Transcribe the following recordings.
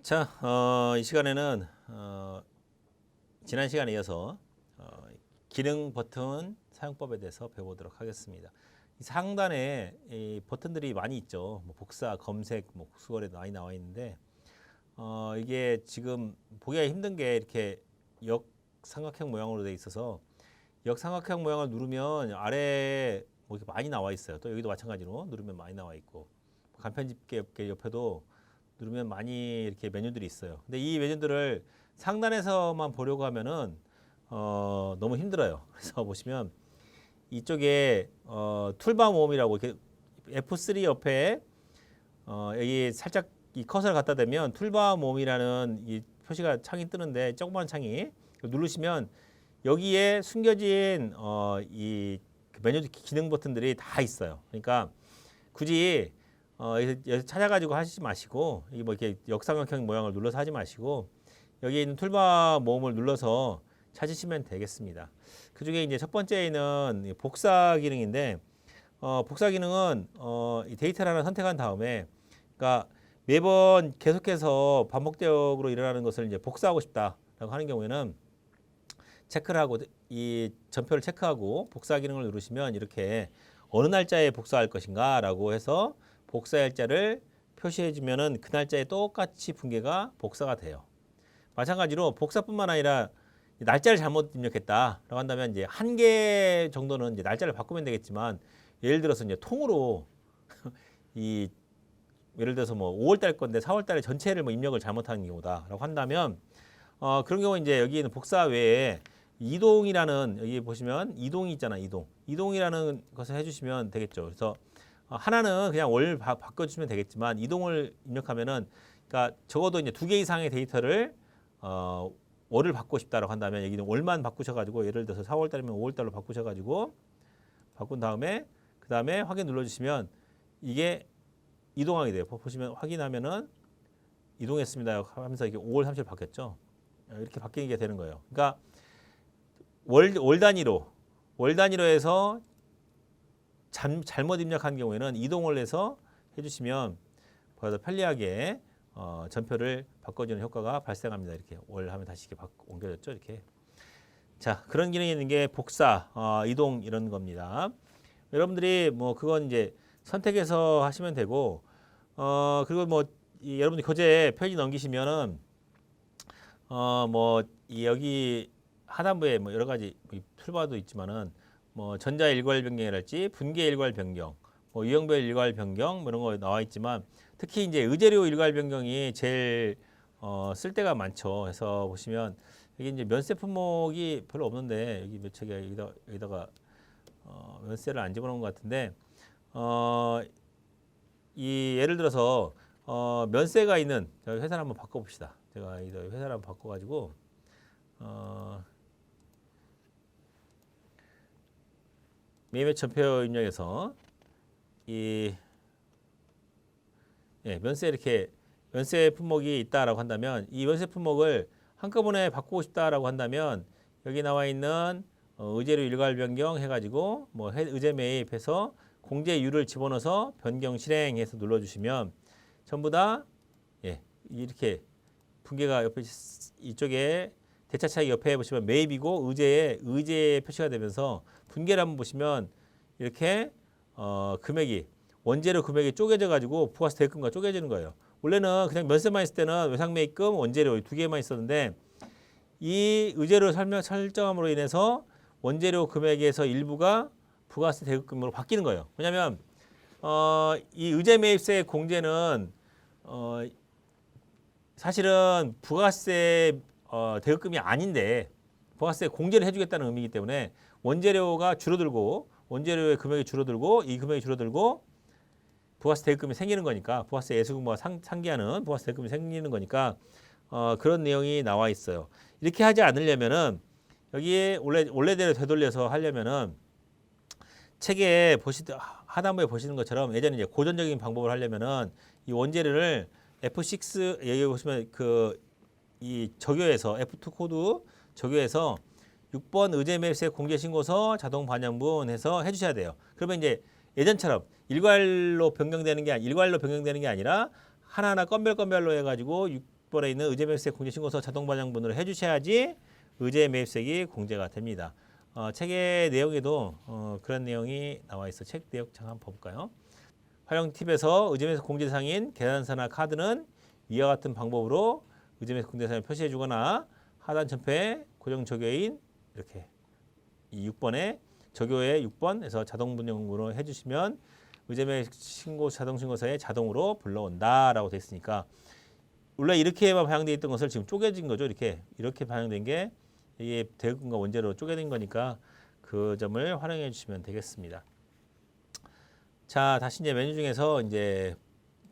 자, 이 시간에는 지난 시간에 이어서 기능 버튼 사용법에 대해서 배워보도록 하겠습니다. 이 상단에 이 버튼들이 많이 있죠. 뭐 복사, 검색, 뭐 수거래 많이 나와 있는데 이게 지금 보기가 힘든 게 이렇게 역삼각형 모양으로 되어 있어서 역삼각형 모양을 누르면 아래에 뭐 이렇게 많이 나와 있어요. 또 여기도 마찬가지로 누르면 많이 나와 있고 간편집게 옆에도 누르면 많이 이렇게 메뉴들이 있어요. 근데 이 메뉴들을 상단에서만 보려고 하면은 너무 힘들어요. 그래서 보시면 이쪽에 툴바 모음이라고 이렇게 F3 옆에 여기 살짝 이 커서를 갖다 대면 툴바 모음이라는 이 표시가 창이 뜨는데 조그만 창이 누르시면 여기에 숨겨진 이 메뉴 기능 버튼들이 다 있어요. 그러니까 굳이 여기서 찾아가지고 하시지 마시고 이게 뭐 이렇게 역삼각형 모양을 눌러서 하지 마시고 여기에 있는 툴바 모음을 눌러서 찾으시면 되겠습니다. 그 중에 이제 첫 번째는 복사 기능인데 복사 기능은 이 데이터를 하나 선택한 다음에 그러니까 매번 계속해서 반복적으로 일어나는 것을 이제 복사하고 싶다라고 하는 경우에는 체크를 하고 이 전표를 체크하고 복사 기능을 누르시면 이렇게 어느 날짜에 복사할 것인가라고 해서 복사 날짜를 표시해 주면은 그 날짜에 똑같이 분계가 복사가 돼요. 마찬가지로 복사뿐만 아니라 날짜를 잘못 입력했다라고 한다면 이제 한 개 정도는 이제 날짜를 바꾸면 되겠지만 예를 들어서 이제 통으로 이 예를 들어서 뭐 5월 달 건데 4월 달에 전체를 뭐 입력을 잘못한 경우다라고 한다면 그런 경우 이제 여기 있는 복사 외에 이동이라는 여기 보시면 이동이 있잖아. 이동이라는 것을 해주시면 되겠죠. 그래서 하나는 그냥 월 바꿔주시면 되겠지만 이동을 입력하면은 그러니까 적어도 이제 2개 이상의 데이터를 월을 바꾸고 싶다라고 한다면 여기는 월만 바꾸셔가지고 예를 들어서 4월 달이면 5월 달로 바꾸셔가지고 바꾼 다음에 그 다음에 확인 눌러주시면 이게 이동하게 돼요. 보시면 확인하면은 이동했습니다 하면서 이게 5월 30일 바뀌었죠. 이렇게 바뀌게 되는 거예요. 그러니까 월 단위로 해서 잘못 입력한 경우에는 이동을 해서 해주시면 더 편리하게 전표를 바꿔주는 효과가 발생합니다. 이렇게 월 하면 다시 이렇게 옮겨졌죠. 이렇게. 자, 그런 기능이 있는 게 복사, 이동 이런 겁니다. 여러분들이 뭐 그건 이제 선택해서 하시면 되고, 그리고 뭐 여러분들 교재 페이지 넘기시면은 뭐 여기 하단부에 뭐 여러 가지 툴바도 있지만은 뭐 전자 일괄 변경이랄지 분계 일괄 변경, 뭐 유형별 일괄 변경 뭐 이런 거 나와 있지만 특히 이제 의재료 일괄 변경이 제일 쓸 때가 많죠. 그래서 보시면 여기 이제 면세 품목이 별로 없는데 여기 몇 책에 여기다가 면세를 안 집어넣은 것 같은데 이 예를 들어서 면세가 있는 저희 회사를 한번 바꿔봅시다. 제가 이 회사를 한번 바꿔가지고 매매 전표 입력에서 이 면세 이렇게 면세 품목이 있다라고 한다면 이 면세 품목을 한꺼번에 바꾸고 싶다라고 한다면 여기 나와 있는 의제료 일괄 변경 해가지고 뭐 의제 매입해서 공제율을 집어넣어서 변경 실행해서 눌러주시면 전부 다 이렇게 분계가 옆에 이쪽에 대차 차익 옆에 보시면 매입이고 의제 표시가 되면서 분계를 한번 보시면 이렇게 금액이 원재료 금액이 쪼개져 가지고 부가세 대금과 쪼개지는 거예요. 원래는 그냥 면세만 있을 때는 외상매입금, 원재료 두 개만 있었는데 이 의제료 설정함으로 인해서 원재료 금액에서 일부가 부가세 대금으로 바뀌는 거예요. 왜냐하면 이 의제매입세 공제는 사실은 부가세 대금이 아닌데 부가세 공제를 해주겠다는 의미이기 때문에 원재료가 줄어들고 원재료의 금액이 줄어들고 이 금액이 줄어들고 부가세 대금이 생기는 거니까 부가세 예수금과 상기하는 부가세 대금이 생기는 거니까 그런 내용이 나와 있어요. 이렇게 하지 않으려면은 여기에 원래대로 되돌려서 하려면은 책에 하단부에 보시는 것처럼 예전에 이제 고전적인 방법을 하려면은 이 원재료를 F6 여기 보시면 이 적용해서 F2 코드 적용해서 6번 의제매입세 공제신고서 자동 반영분 해서 해주셔야 돼요. 그러면 이제 예전처럼 일괄로 변경되는 게 아니라 하나하나 건별로 해가지고 6번에 있는 의제매입세 공제신고서 자동 반영분으로 해주셔야지 의제매입세액이 공제가 됩니다. 책의 내용에도 그런 내용이 나와 있어. 책 내용 잠깐 볼까요? 활용 팁에서 의제매입세 공제 대상인 계산서나 카드는 이와 같은 방법으로 의제매입세 공제 대상을 표시해주거나 하단 전표에 고정 적요인 이렇게 이 6번에 적요의 6번에서 자동 분용으로 해주시면 의제매입 신고 자동 신고서에 자동으로 불러온다라고 되어 있으니까 원래 이렇게만 반영되어 있던 것을 지금 쪼개진 거죠. 이렇게 반영된 게 이게 대금과 원재료 쪼개진 거니까 그 점을 활용해 주시면 되겠습니다. 자, 다시 이제 메뉴 중에서 이제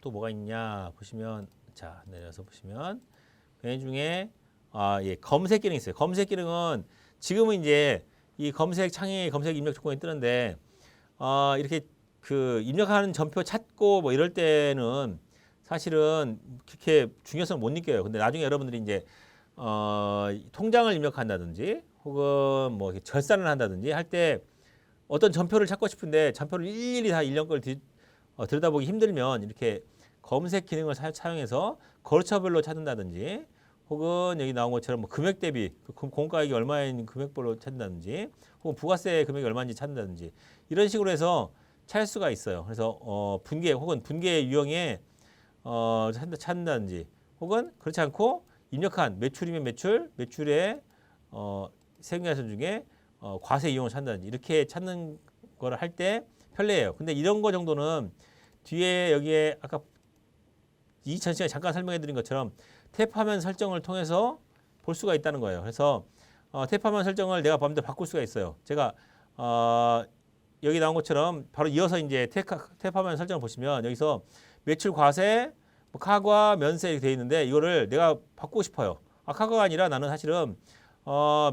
또 뭐가 있냐 보시면 자, 내려서 보시면 메뉴 중에 검색 기능이 있어요. 검색 기능은 지금은 이제 이 검색 창에 검색 입력 조건이 뜨는데 이렇게 그 입력하는 전표 찾고 뭐 이럴 때는 사실은 그렇게 중요성을 못 느껴요. 근데 나중에 여러분들이 이제 통장을 입력한다든지 혹은 뭐 이렇게 절산을 한다든지 할 때 어떤 전표를 찾고 싶은데 전표를 일일이 다 일련 걸 들여다보기 힘들면 이렇게 검색 기능을 사용해서 거래처별로 찾는다든지 혹은 여기 나온 것처럼 뭐 금액 대비 공가액이 얼마인 금액별로 찾는다든지 혹은 부가세 금액이 얼마인지 찾는다든지 이런 식으로 해서 찾을 수가 있어요. 그래서 분계 혹은 분계 유형에 찾는다든지 혹은 그렇지 않고 입력한 매출이면 매출의 세금계산 중에 과세 이용을 찾는다든지 이렇게 찾는 거를 할 때 편리해요. 근데 이런 거 정도는 뒤에 여기에 아까 이전 시간에 잠깐 설명해 드린 것처럼 탭화면 설정을 통해서 볼 수가 있다는 거예요. 그래서 탭화면 설정을 내가 마음대로 바꿀 수가 있어요. 제가 여기 나온 것처럼 바로 이어서 이제 탭화면 설정을 보시면 여기서 매출 과세, 뭐 카과, 면세 이렇게 되어 있는데 이거를 내가 바꾸고 싶어요. 카과가 아니라 나는 사실은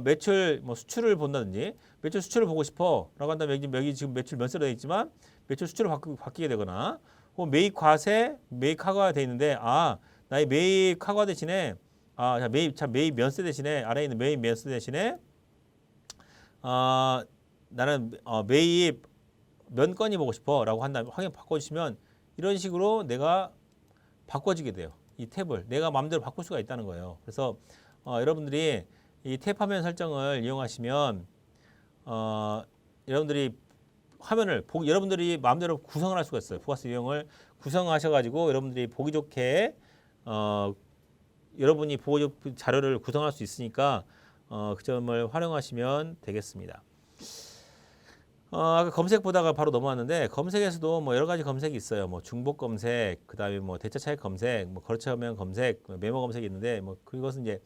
매출 뭐 수출을 본다든지 매출 수출을 보고 싶어라고 한다면 여기 지금 매출 면세로 되어 있지만 매출 수출을 바뀌게 되거나 혹은 매입 과세, 매입 카과가 되어 있는데 나의 매입 카과 대신에 매입 면세 대신에 아래에 있는 매입 면세 대신에 나는 매입 몇 건이 보고 싶어라고 한다면 확인 바꿔주시면 이런 식으로 내가 바꿔지게 돼요. 이 탭을 내가 마음대로 바꿀 수가 있다는 거예요. 그래서 여러분들이 이 탭 화면 설정을 이용하시면 여러분들이 화면을 여러분들이 마음대로 구성을 할 수가 있어요. 부가세 유형을 구성하셔가지고 여러분들이 보기 좋게 여러분이 보기 자료를 구성할 수 있으니까 그 점을 활용하시면 되겠습니다. 아까 검색 보다가 바로 넘어왔는데 검색에서도 뭐 여러 가지 검색이 있어요. 뭐 중복 검색, 그다음에 뭐 대차 차익 검색, 뭐 거래처명 검색, 메모 검색이 있는데 뭐 그것은 이제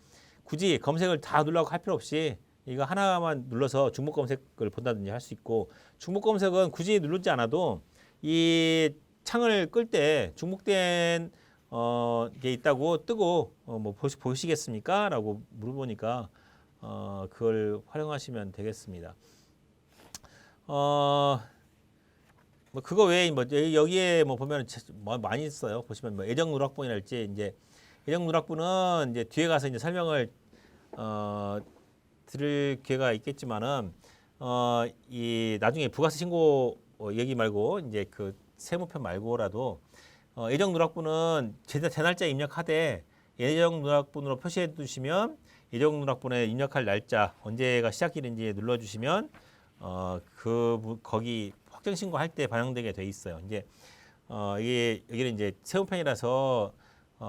굳이 검색을 다 누르라고 할 필요 없이 이거 하나만 눌러서 중복 검색을 본다든지 할 수 있고 중복 검색은 굳이 누르지 않아도 이 창을 끌 때 중복된 게 있다고 뜨고 뭐 보시겠습니까? 라고 물어보니까 그걸 활용하시면 되겠습니다. 뭐 그거 외에 뭐 여기에 뭐 보면 많이 있어요. 보시면 뭐 애정 누락본이랄지 이제 애정 누락본은 이제 뒤에 가서 이제 설명을 들을 기회가 있겠지만은 이 나중에 부가세 신고 얘기 말고 이제 그 세무편 말고라도 애정 누락본은 제날짜에 입력하되 애정 누락본으로 표시해 두시면 애정 누락본에 입력할 날짜 언제가 시작일인지 눌러 주시면 거기 확정 신고할 때 반영되게 돼 있어요. 이제 여기는 이제 세무편이라서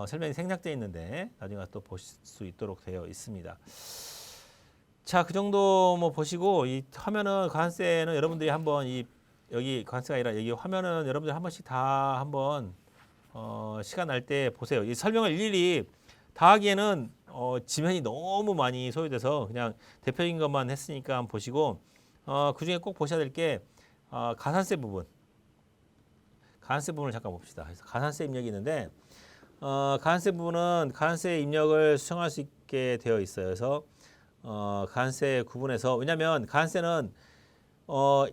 설명이 생략되어 있는데 나중에 또 보실 수 있도록 되어 있습니다. 자, 그 정도 뭐 보시고 이 화면은 관세는 여러분들이 한번 여기 관세가 아니라 여기 화면은 여러분들 한 번씩 다 한번 시간 날 때 보세요. 이 설명을 일일이 다 하기에는 지면이 너무 많이 소요돼서 그냥 대표적인 것만 했으니까 한번 보시고 그 중에 꼭 보셔야 될 게 가산세 부분을 잠깐 봅시다. 그래서 가산세 입력이 있는데 가산세 부분은 가산세 입력을 수정할 수 있게 되어 있어요. 그래서 가산세 구분해서 왜냐하면 가산세는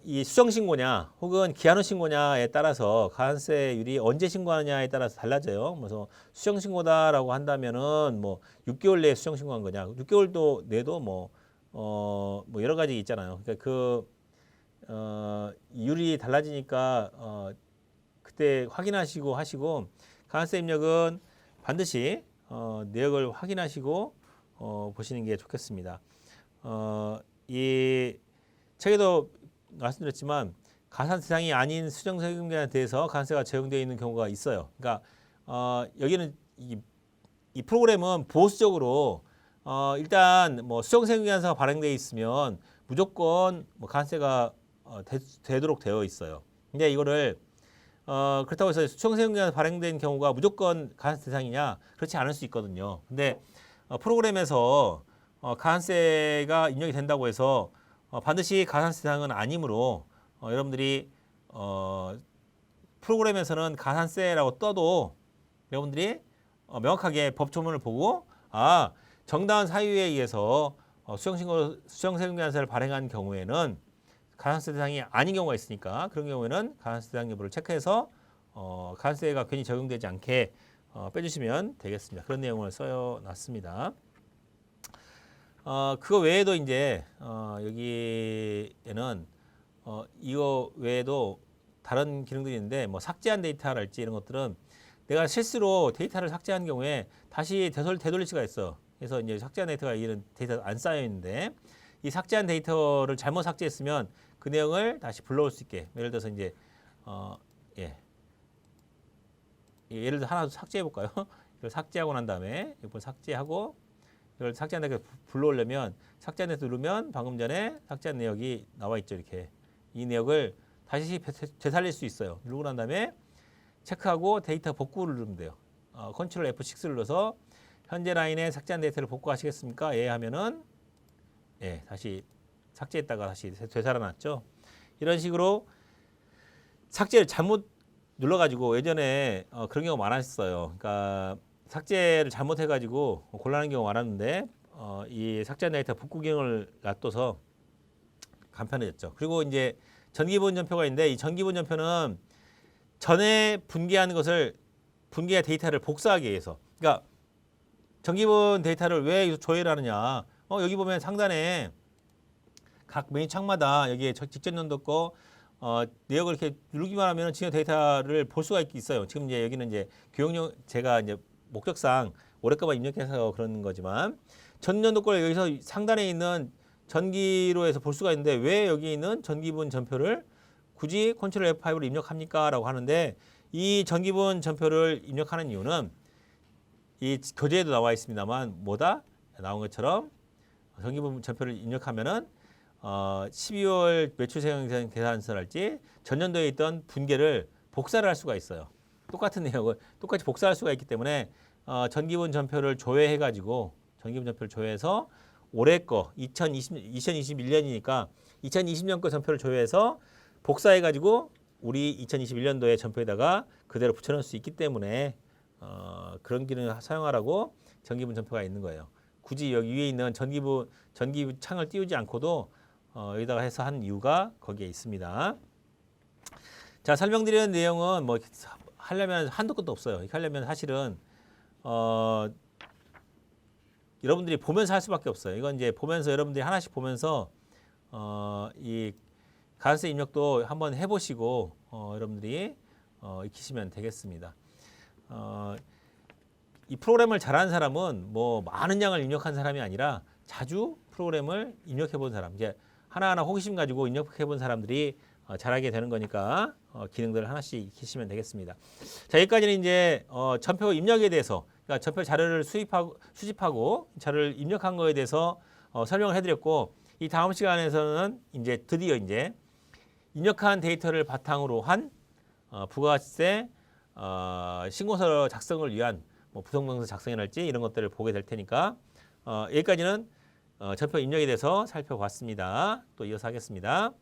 이 수정 신고냐 혹은 기한 후 신고냐에 따라서 가산세율이 언제 신고하느냐에 따라서 달라져요. 그래서 수정 신고다라고 한다면은 뭐 6개월 내에 수정 신고한 거냐, 6개월도 내도 뭐 여러 가지 있잖아요. 그러니까 율이 달라지니까 그때 확인하시고 하시고 가산세 입력은 반드시 내역을 확인하시고 보시는 게 좋겠습니다. 이 책에도 말씀드렸지만 가산 대상이 아닌 수정세금에 대해서 가산세가 적용되어 있는 경우가 있어요. 그러니까 여기는 이 프로그램은 보수적으로 일단 뭐 수정세금계산서가 발행되어 있으면 무조건 뭐 가산세가 되도록 되어 있어요. 근데 이거를 그렇다고 해서 수정세금계산서 발행된 경우가 무조건 가산세 대상이냐? 그렇지 않을 수 있거든요. 근데 프로그램에서 가산세가 입력이 된다고 해서 반드시 가산세 대상은 아니므로 여러분들이 프로그램에서는 가산세라고 떠도 여러분들이 명확하게 법조문을 보고 정당한 사유에 의해서 수정세금계산서를 발행한 경우에는 가산세 대상이 아닌 경우가 있으니까 그런 경우에는 가산세 대상 여부를 체크해서 가산세가 괜히 적용되지 않게 빼주시면 되겠습니다. 그런 내용을 써놨습니다. 그거 외에도 이제 여기에는 이거 외에도 다른 기능들이 있는데 뭐 삭제한 데이터랄지 이런 것들은 내가 실수로 데이터를 삭제한 경우에 다시 되돌릴 수가 있어. 그래서 이제 삭제한 데이터가 이런 데이터 안 쌓여 있는데 이 삭제한 데이터를 잘못 삭제했으면 그 내용을 다시 불러올 수 있게. 예를 들어서 이제 예를 들어 하나 삭제해 볼까요? 이걸 삭제하고 난 다음에 이걸 삭제하고 이걸 삭제한 데이터 불러오려면 삭제한 데이터 누르면 방금 전에 삭제한 내역이 나와 있죠. 이렇게 이 내역을 다시 되살릴 수 있어요. 누르고 난 다음에 체크하고 데이터 복구를 누르면 돼요. 컨트롤 F6를 눌러서 현재 라인에 삭제한 데이터를 복구하시겠습니까? 예 하면은 다시 삭제했다가 다시 되살아났죠. 이런 식으로 삭제를 잘못 눌러가지고 예전에 그런 경우 많았어요. 그러니까 삭제를 잘못해가지고 곤란한 경우 많았는데 이 삭제한 데이터 복구 기능을 놔둬서 간편해졌죠. 그리고 이제 전기분 전표가 있는데 이 전기분 전표는 전에 분기한 것을 분기한 데이터를 복사하기 위해서. 그러니까 전기분 데이터를 왜 조회를 하느냐? 여기 보면 상단에 각 메뉴 창마다 여기에 직전 연도 거 내역을 이렇게 누르기만 하면 지금 데이터를 볼 수가 있어요. 지금 이제 여기는 이제 교육용 제가 이제 목적상 올해 거만 입력해서 그런 거지만 전년도 걸 여기서 상단에 있는 전기로에서 볼 수가 있는데 왜 여기 있는 전기분 전표를 굳이 컨트롤 F5로 입력합니까? 라고 하는데 이 전기분 전표를 입력하는 이유는 이 교재에도 나와 있습니다만 뭐다? 나온 것처럼 전기분 전표를 입력하면은 12월 매출세금 계산서랄지 전년도에 있던 분계를 복사를 할 수가 있어요. 똑같은 내용을 똑같이 복사할 수가 있기 때문에 전기분 전표를 조회해가지고 전기분 전표를 조회해서 올해 거 2021년이니까 2020년 거 전표를 조회해서 복사해가지고 우리 2021년도의 전표에다가 그대로 붙여넣을 수 있기 때문에 그런 기능을 사용하라고 전기분 전표가 있는 거예요. 굳이 여기 위에 있는 전기 창을 띄우지 않고도 여기다가 해서 한 이유가 거기에 있습니다. 자, 설명드리는 내용은 뭐 하려면 한도 끝도 없어요. 이렇게 하려면 사실은 여러분들이 보면서 할 수밖에 없어요. 이건 이제 보면서 여러분들이 하나씩 보면서 이 가산세 입력도 한번 해보시고 여러분들이 익히시면 되겠습니다. 이 프로그램을 잘하는 사람은 뭐 많은 양을 입력한 사람이 아니라 자주 프로그램을 입력해 본 사람, 이제 하나하나 호기심 가지고 입력해 본 사람들이 잘하게 되는 거니까 기능들을 하나씩 익히시면 되겠습니다. 자, 여기까지는 이제 전표 입력에 대해서, 그러니까 전표 자료를 수집하고 자료를 입력한 거에 대해서 설명을 해드렸고, 이 다음 시간에서는 이제 드디어 이제 입력한 데이터를 바탕으로 한 부가가치세 신고서 작성을 위한 뭐 부속명세 작성이랄지 이런 것들을 보게 될 테니까 여기까지는 전표 입력에 대해서 살펴봤습니다. 또 이어서 하겠습니다.